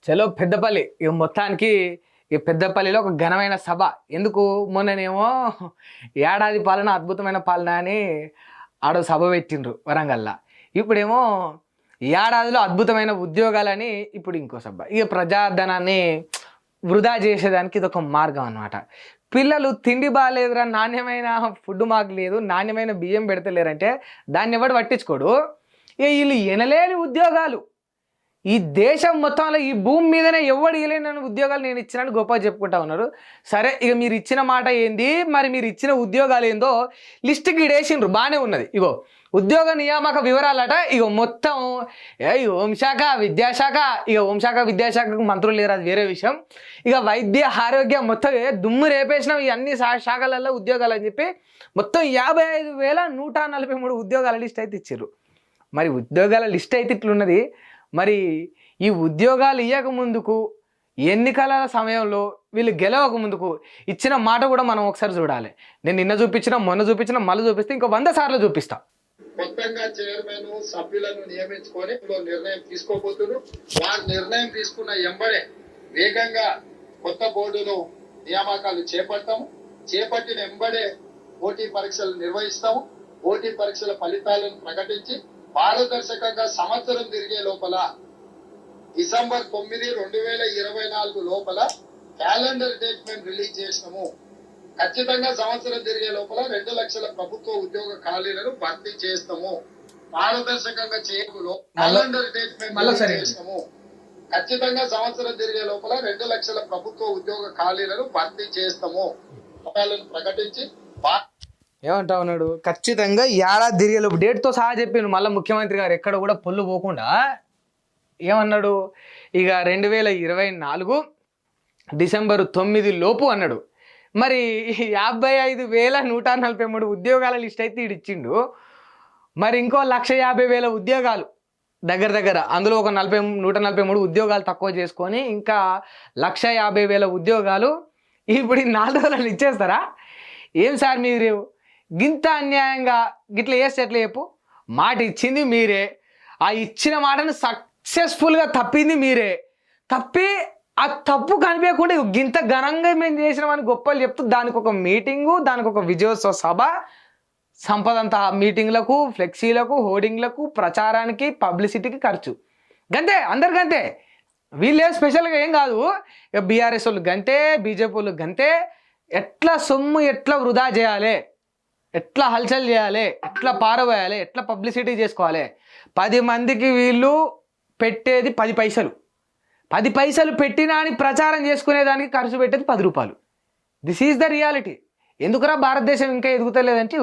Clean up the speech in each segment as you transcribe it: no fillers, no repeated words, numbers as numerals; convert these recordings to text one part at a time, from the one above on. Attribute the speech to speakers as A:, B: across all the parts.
A: చలో పెద్దపల్లి ఇక మొత్తానికి ఈ పెద్దపల్లిలో ఒక ఘనమైన సభ. ఎందుకు మొన్ననేమో ఏడాది పాలన అద్భుతమైన పాలన అని ఆడ సభ పెట్టిండ్రు వరంగల్లా. ఇప్పుడేమో ఏడాదిలో అద్భుతమైన ఉద్యోగాలని ఇప్పుడు ఇంకో సభ. ఇక ప్రజాధనాన్ని వృధా చేసేదానికి ఇది ఒక మార్గం అన్నమాట. పిల్లలు తిండి బాగాలేదురా, నాణ్యమైన ఫుడ్ మాకు లేదు, నాణ్యమైన బియ్యం పెడతలేరంటే దాన్ని ఎవడు పట్టించుకోడు. ఇక వీళ్ళు ఎనలేని ఉద్యోగాలు ఈ దేశం మొత్తంలో ఈ భూమి మీదనే ఎవడు ఇవ్వలేని ఉద్యోగాలు నేను ఇచ్చినని గొప్పగా చెప్పుకుంటా ఉన్నారు. సరే, ఇక మీరు ఇచ్చిన మాట ఏంది, మరి మీరు ఇచ్చిన ఉద్యోగాలు ఏందో లిస్టుకి ఇడేసిండ్రు, బాగానే ఉన్నది. ఇగో ఉద్యోగ నియామక వివరాలట. ఇగో మొత్తం హోంశాఖ, విద్యాశాఖ. ఇక హోంశాఖ విద్యాశాఖకు మంత్రులు లేరు, అది వేరే విషయం. ఇక వైద్య ఆరోగ్యం మొత్తం దుమ్ము రేపేసినాం ఈ అన్ని శాఖలలో ఉద్యోగాలు అని చెప్పి మొత్తం 55,143 ఉద్యోగాల లిస్ట్ అయితే ఇచ్చారు. మరి ఉద్యోగాల లిస్ట్ అయితే ఇట్లున్నది. మరి ఈ ఉద్యోగాలు ఇవ్వక ముందుకు, ఎన్నికల సమయంలో వీళ్ళు గెలవక ముందుకు ఇచ్చిన మాట కూడా మనం ఒకసారి చూడాలి. నేను నిన్న చూపించిన, మొన్న చూపించిన, మళ్ళీ చూపిస్తే ఇంకో 100 సార్లు చూపిస్తా.
B: కొత్తగా చైర్మన్ సభ్యులను నియమించుకొని నిర్ణయం తీసుకోబోతున్నారు. వారు నిర్ణయం తీసుకున్న ఎంబడే వేగంగా కొత్త బోర్డును నియామకాలు చేపట్టిన ఎంబడే పోటీ పరీక్షలు నిర్వహిస్తాము. పోటీ పరీక్షల ఫలితాలను ప్రకటించి పారదర్శకంగా సంవత్సరం తిరిగే లోపల డిసెంబర్ 9, 2024 లోపల క్యాలెండర్ డేట్ మేము రిలీజ్ చేసినాము. ఖచ్చితంగా సంవత్సరం తిరిగే లోపల 2 లక్షల ప్రభుత్వ ఉద్యోగ ఖాళీలను భర్తీ చేస్తాము. పారదర్శకంగా చేయకులో క్యాలెండర్ డేట్ మేము రిలీజ్ చేసినాము. ఖచ్చితంగా సంవత్సరం తిరిగే లోపల 2 లక్షల ప్రభుత్వ ఉద్యోగ ఖాళీలను భర్తీ చేస్తాము ప్రకటించి
A: ఏమంటా ఉన్నాడు, ఖచ్చితంగా ఏడాది తిరిగేలోపు డేట్తో సహా చెప్పిండు. మళ్ళీ ముఖ్యమంత్రి గారు ఎక్కడ కూడా పొల్లు పోకుండా ఏమన్నాడు, ఇక 2024 డిసెంబర్ 9 లోపు అన్నాడు. మరి 55,143 ఉద్యోగాల లిస్ట్ అయితే ఇచ్చిండు. మరి ఇంకో 150,000 ఉద్యోగాలు దగ్గర అందులో ఒక 143 ఉద్యోగాలు తక్కువ చేసుకొని ఇంకా 150,000 ఉద్యోగాలు ఇప్పుడు 4 రోజులు ఇచ్చేస్తారా? ఏం సార్ మీరు గింత అన్యాయంగా గిట్ల చేస్తే ఎట్లా చెప్పు? మాట ఇచ్చింది మీరే, ఆ ఇచ్చిన మాటను సక్సెస్ఫుల్గా తప్పింది మీరే. తప్పి ఆ తప్పు కనిపించకుండా గింత ఘనంగా మేము చేసినామని గొప్పలు చెప్తూ దానికి ఒక మీటింగు, దానికి ఒక విజయోత్సవ సభ, సంపదంతా మీటింగ్లకు, ఫ్లెక్సీలకు, హోర్డింగ్లకు, ప్రచారానికి, పబ్లిసిటీకి ఖర్చు. గంతే, అందరికంతే. వీళ్ళే స్పెషల్గా ఏం కాదు. ఇక బీఆర్ఎస్ వాళ్ళు గంతే, బీజేపీ వాళ్ళు గంతే. ఎట్లా సొమ్ము ఎట్లా వృధా చేయాలి, ఎట్లా హల్చల్ చేయాలి, ఎట్లా పారవేయాలి, ఎట్లా పబ్లిసిటీ చేసుకోవాలి. 10 మందికి వీళ్ళు పెట్టేది 10 పైసలు. 10 పైసలు పెట్టినా అని ప్రచారం చేసుకునేదానికి ఖర్చు పెట్టేది 10 రూపాయలు. This is the reality. ఎందుకురా భారతదేశం ఇంకా ఎదుగుతలేదంటే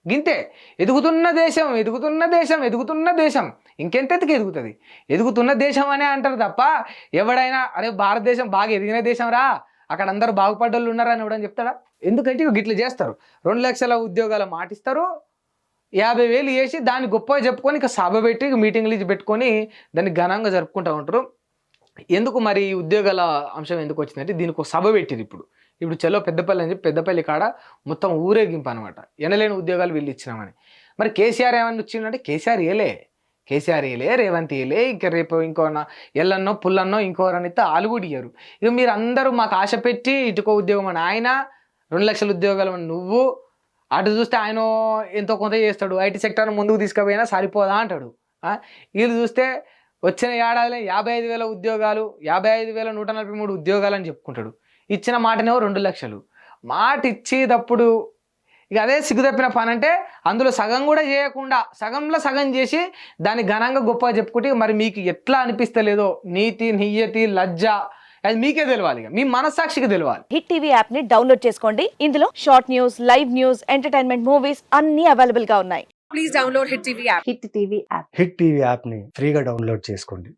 A: గింతే. ఎదుగుతున్న దేశం ఇంకెంతకి ఎదుగుతుంది? ఎదుగుతున్న దేశం అనే అంటారు తప్ప ఎవడైనా అరే భారతదేశం బాగా ఎదిగిన దేశం రా, అక్కడ అందరూ బాగుపడ్డోళ్ళు ఉన్నారని ఎవడని చెప్తాడా? ఎందుకంటే గిట్ల చేస్తారు. 2 లక్షల ఉద్యోగాలు మాటిస్తారు, 50,000 చేసి దాన్ని గొప్పగా చెప్పుకొని ఇక సభ పెట్టి మీటింగ్లు పెట్టుకొని దాన్ని ఘనంగా జరుపుకుంటూ ఉంటారు. ఎందుకు మరి ఈ ఉద్యోగాల అంశం ఎందుకు వచ్చిందంటే దీనికి ఒక సభ పెట్టింది. ఇప్పుడు చలో పెద్దపల్లి అని చెప్పి పెద్దపల్లి కాడ మొత్తం ఊరేగింపు అనమాట. ఎనలేని ఉద్యోగాలు వీళ్ళు ఇచ్చినామని. మరి కేసీఆర్ ఏమన్నా వచ్చిందంటే కేసీఆర్ ఏలే, రేవంత్ ఏలే, ఇంకా రేపు ఇంకో ఎల్లన్నో పుల్లన్నో ఇంకోరనిస్తే ఆలుగుడి ఇయ్యరు. ఇక మీరు అందరూ మాకు ఆశ పెట్టి ఇటుకో ఉద్యోగం అని ఆయన, 2 లక్షల ఉద్యోగాలు అని నువ్వు, అటు చూస్తే ఆయన ఎంతో కొంత చేస్తాడు, ఐటీ సెక్టర్ ముందుకు తీసుకుపోయినా సరిపోదా అంటాడు. వీళ్ళు చూస్తే వచ్చిన ఏడాదిలో 55,000 ఉద్యోగాలు, 55,143 ఉద్యోగాలు అని చెప్పుకుంటాడు. ఇచ్చిన మాటనేమో 2 లక్షలు. మాట ఇచ్చేటప్పుడు ఇక అదే సిగ్గుతప్పిన పని. అంటే అందులో సగం కూడా చేయకుండా సగంలో సగం చేసి దాన్ని ఘనంగా గొప్పగా చెప్పుకుంటే మరి మీకు ఎట్లా అనిపిస్తలేదో నీతి, నియ్యతి, లజ్జ అది మీకే తెలవాలి, మీ మనస్సాక్షికి తెలవాలి.
C: హిట్ టీవీ యాప్ ని డౌన్లోడ్ చేసుకోండి. ఇందులో short news, live news, entertainment movies అన్ని అవైలబుల్ గా ఉన్నాయి. Please download hit TV app.
D: Hit TV app ని ఫ్రీగా డౌన్లోడ్ చేసుకోండి.